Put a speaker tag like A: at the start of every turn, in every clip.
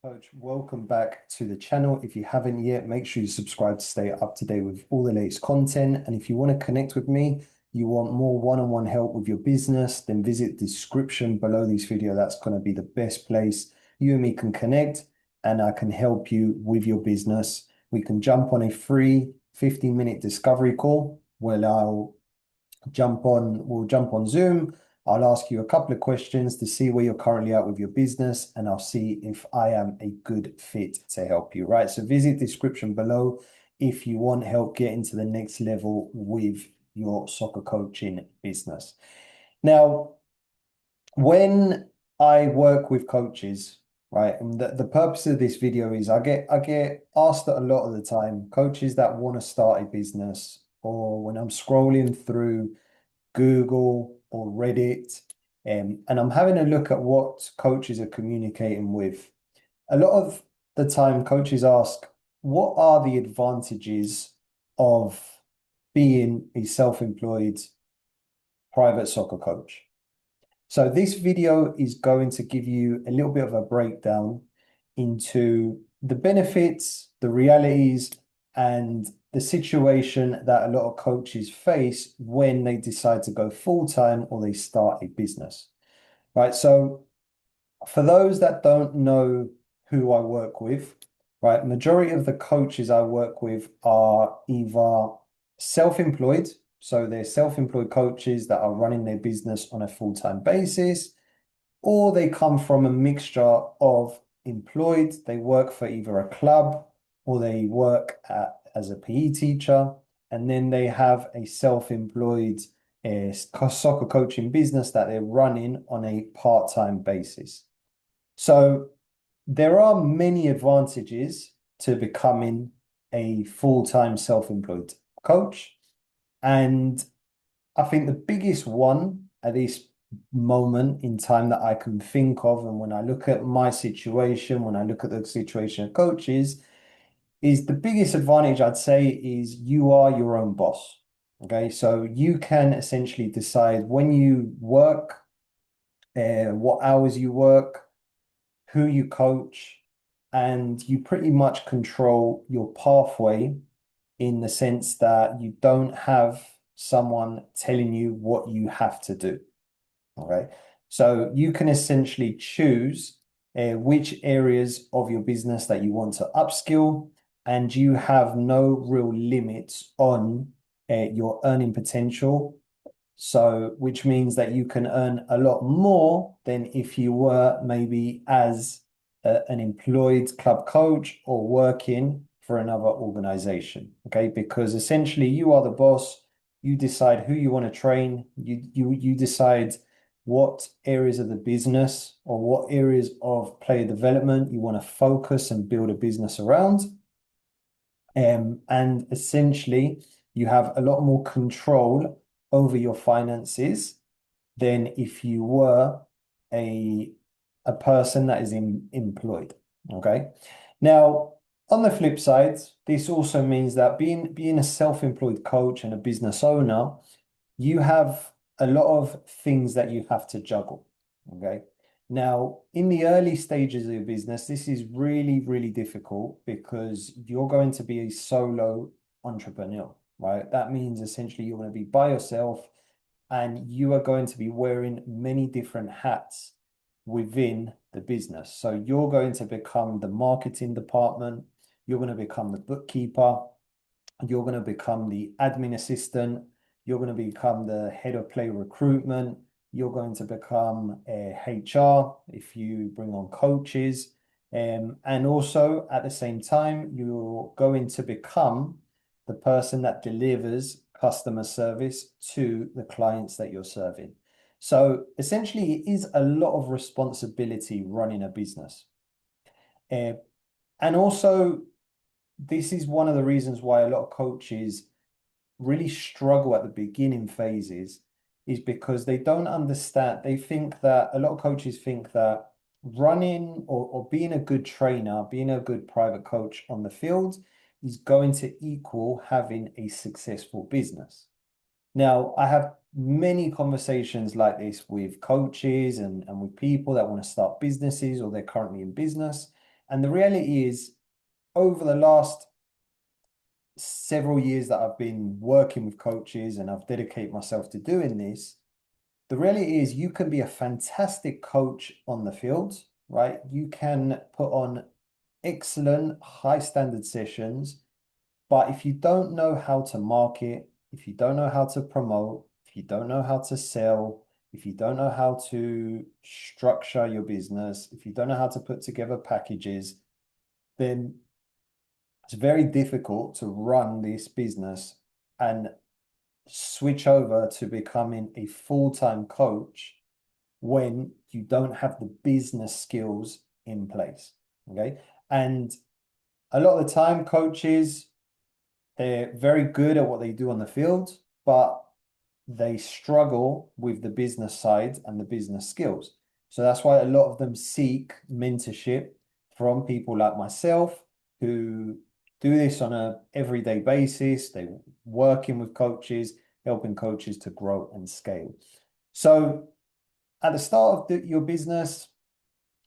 A: Coach, welcome back to the channel. If you haven't yet, make sure you subscribe to stay up to date with all the latest content. And if you want to connect with me, you want more one-on-one help with your business, then visit the description below this video. That's going to be the best place. You and me can connect and I can help you with your business. We can jump on a free 15-minute discovery call where we'll jump on Zoom. I'll ask you a couple of questions to see where you're currently at with your business, and I'll see if I am a good fit to help you, right? So visit the description below if you want help getting to the next level with your soccer coaching business. Now, when I work with coaches, right, and the purpose of this video is I get asked a lot of the time, coaches that want to start a business, or when I'm scrolling through Google or Reddit, and I'm having a look at what coaches are communicating with. A lot of the time, coaches ask, what are the advantages of being a self-employed private soccer coach? So this video is going to give you a little bit of a breakdown into the benefits, the realities, and the situation that a lot of coaches face when they decide to go full-time or they start a business, right? So for those that don't know who I work with, right, majority of the coaches I work with are either self-employed, so they're self-employed coaches that are running their business on a full-time basis, or they come from a mixture of employed, they work for either a club or they work as a PE teacher, and then they have a self-employed soccer coaching business that they're running on a part-time basis. So there are many advantages to becoming a full-time self-employed coach. And I think the biggest one at this moment in time that I can think of, and when I look at my situation, when I look at the situation of coaches, is the biggest advantage I'd say is you are your own boss. Okay, so you can essentially decide when you work, what hours you work, who you coach, and you pretty much control your pathway in the sense that you don't have someone telling you what you have to do. Okay, so you can essentially choose which areas of your business that you want to upskill, and you have no real limits on your earning potential. So, which means that you can earn a lot more than if you were maybe as an employed club coach or working for another organization. Okay, because essentially you are the boss. You decide who you want to train. You decide what areas of the business or what areas of player development you want to focus and build a business around. And essentially, you have a lot more control over your finances than if you were a person that is employed. Okay. Now, on the flip side, this also means that being a self-employed coach and a business owner, you have a lot of things that you have to juggle. Okay. Now, in the early stages of your business, this is really, really difficult because you're going to be a solo entrepreneur, right? That means essentially you're going to be by yourself and you are going to be wearing many different hats within the business. So you're going to become the marketing department, you're going to become the bookkeeper, you're going to become the admin assistant, you're going to become the head of player recruitment, you're going to become a HR if you bring on coaches. And also at the same time, you're going to become the person that delivers customer service to the clients that you're serving. So essentially, it is a lot of responsibility running a business. And also, this is one of the reasons why a lot of coaches really struggle at the beginning phases is because they don't understand. They think that a lot of coaches think that running or being a good trainer, being a good private coach on the field is going to equal having a successful business. Now, I have many conversations like this with coaches and with people that want to start businesses or they're currently in business. And the reality is, over the last several years that I've been working with coaches and I've dedicated myself to doing this, the reality is you can be a fantastic coach on the field, right? You can put on excellent high standard sessions, but if you don't know how to market, if you don't know how to promote, if you don't know how to sell, if you don't know how to structure your business, if you don't know how to put together packages, then it's very difficult to run this business and switch over to becoming a full-time coach when you don't have the business skills in place. Okay. And a lot of the time, coaches, they're very good at what they do on the field, but they struggle with the business side and the business skills. So that's why a lot of them seek mentorship from people like myself who do this on a everyday basis. They're working with coaches, helping coaches to grow and scale. So at the start of your business,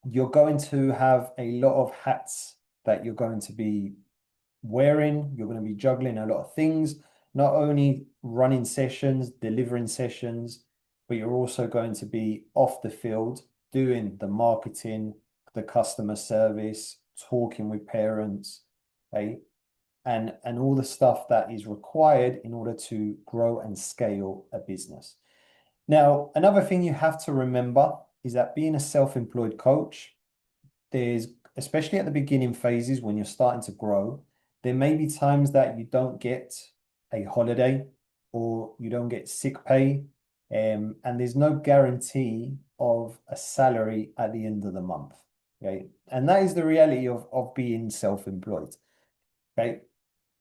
A: you're going to have a lot of hats that you're going to be wearing. You're going to be juggling a lot of things, not only running sessions, delivering sessions, but you're also going to be off the field doing the marketing, the customer service, talking with parents, okay? And all the stuff that is required in order to grow and scale a business. Now, another thing you have to remember is that being a self-employed coach, there's, especially at the beginning phases when you're starting to grow, there may be times that you don't get a holiday or you don't get sick pay, and there's no guarantee of a salary at the end of the month. Okay. And that is the reality of being self-employed. Okay.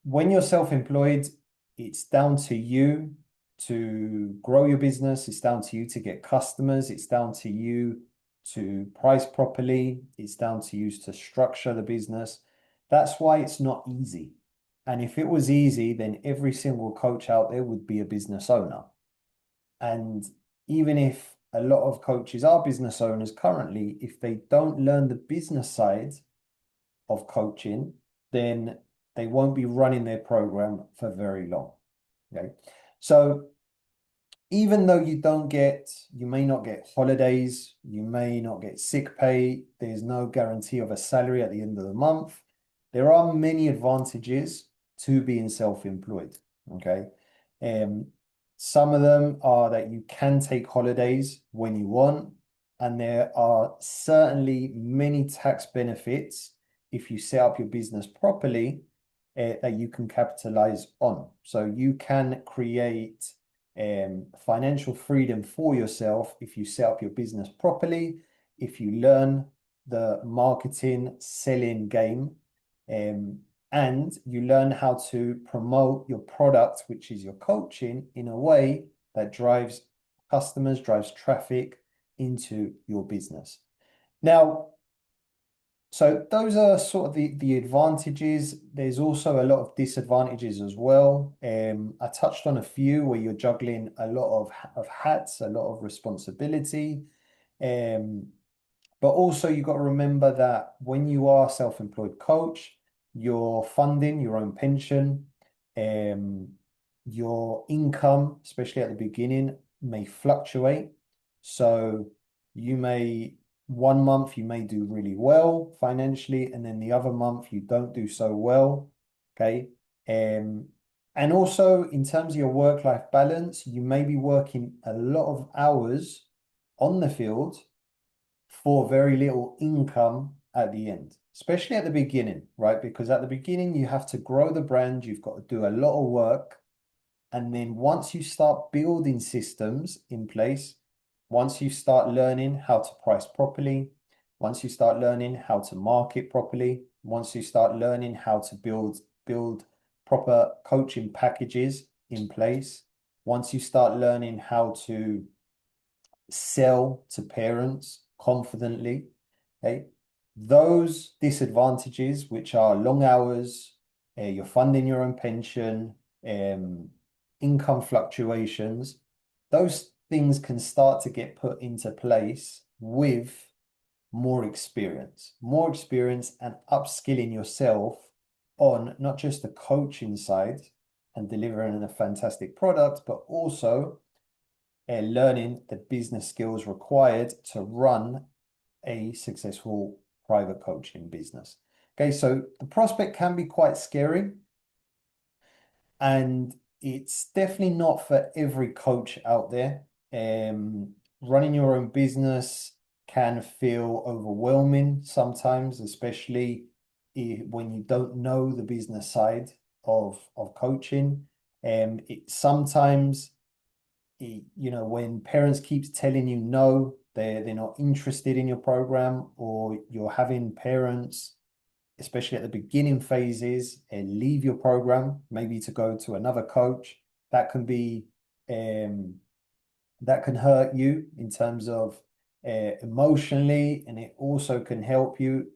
A: When you're self-employed, it's down to you to grow your business. It's down to you to get customers. It's down to you to price properly. It's down to you to structure the business. That's why it's not easy. And if it was easy, then every single coach out there would be a business owner. And even if a lot of coaches are business owners currently, if they don't learn the business side of coaching, then they won't be running their program for very long. Okay. So even though you may not get holidays, you may not get sick pay, there's no guarantee of a salary at the end of the month. There are many advantages to being self-employed. Okay. Some of them are that you can take holidays when you want, and there are certainly many tax benefits if you set up your business properly that you can capitalize on. So you can create financial freedom for yourself if you set up your business properly, if you learn the marketing, selling game, and you learn how to promote your product, which is your coaching, in a way that drives customers, drives traffic into your business. Now, so those are sort of the advantages. There's also a lot of disadvantages as well. I touched on a few where you're juggling a lot of hats, a lot of responsibility. But also you've got to remember that when you are a self-employed coach, you're funding your own pension, your income, especially at the beginning, may fluctuate. So you may one month you may do really well financially, and then the other month you don't do so well. Okay. And also in terms of your work-life balance, you may be working a lot of hours on the field for very little income at the end, especially at the beginning, right? Because at the beginning you have to grow the brand, you've got to do a lot of work. And then once you start building systems in place, once you start learning how to price properly, once you start learning how to market properly, once you start learning how to build proper coaching packages in place, once you start learning how to sell to parents confidently, okay, those disadvantages, which are long hours, you're funding your own pension, income fluctuations, those things can start to get put into place with more experience and upskilling yourself on not just the coaching side and delivering a fantastic product, but also learning the business skills required to run a successful private coaching business. Okay, so the prospect can be quite scary, and it's definitely not for every coach out there. Running your own business can feel overwhelming sometimes, especially when you don't know the business side of coaching. It sometimes, when parents keep telling you no, they're not interested in your program, or you're having parents, especially at the beginning phases, and leave your program, maybe to go to another coach. That can be that can hurt you in terms of emotionally, and it also can help you.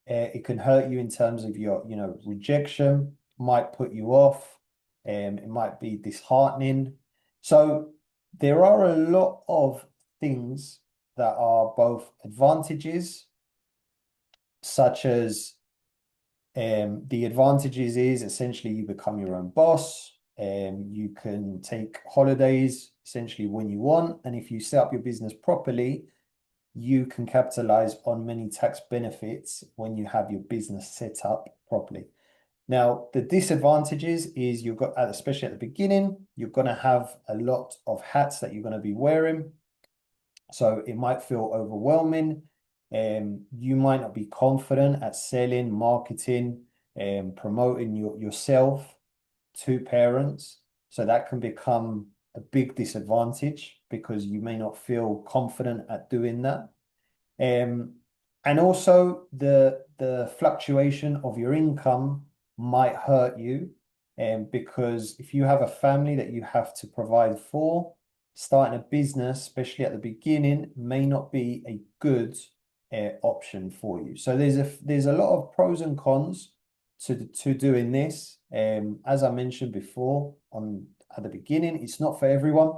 A: It can hurt you in terms of your, rejection, might put you off. It might be disheartening. So there are a lot of things that are both advantages, such as the advantages is essentially you become your own boss. You can take holidays essentially when you want. And if you set up your business properly, you can capitalize on many tax benefits when you have your business set up properly. Now, the disadvantages is you've got, especially at the beginning, you're going to have a lot of hats that you're going to be wearing. So it might feel overwhelming. You might not be confident at selling, marketing, promoting yourself to parents. So that can become a big disadvantage because you may not feel confident at doing that. And also the fluctuation of your income might hurt you, because if you have a family that you have to provide for, starting a business, especially at the beginning, may not be a good option for you. So there's a lot of pros and cons to doing this. As I mentioned before at the beginning, it's not for everyone.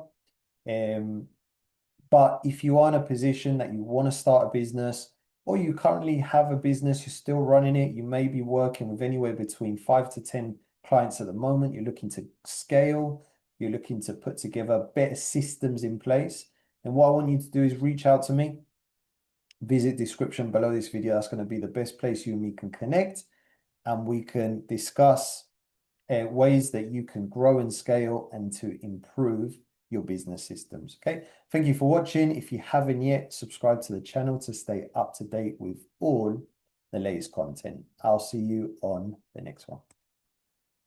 A: But if you are in a position that you want to start a business, or you currently have a business, you're still running it, you may be working with anywhere between 5 to 10 clients at the moment, you're looking to scale, you're looking to put together better systems in place, and what I want you to do is reach out to me. Visit description below this video. That's going to be the best place you and me can connect, and we can discuss ways that you can grow and scale and to improve your business systems. Okay, thank you for watching. If you haven't yet, subscribe to the channel to stay up to date with all the latest content. I'll see you on the next one.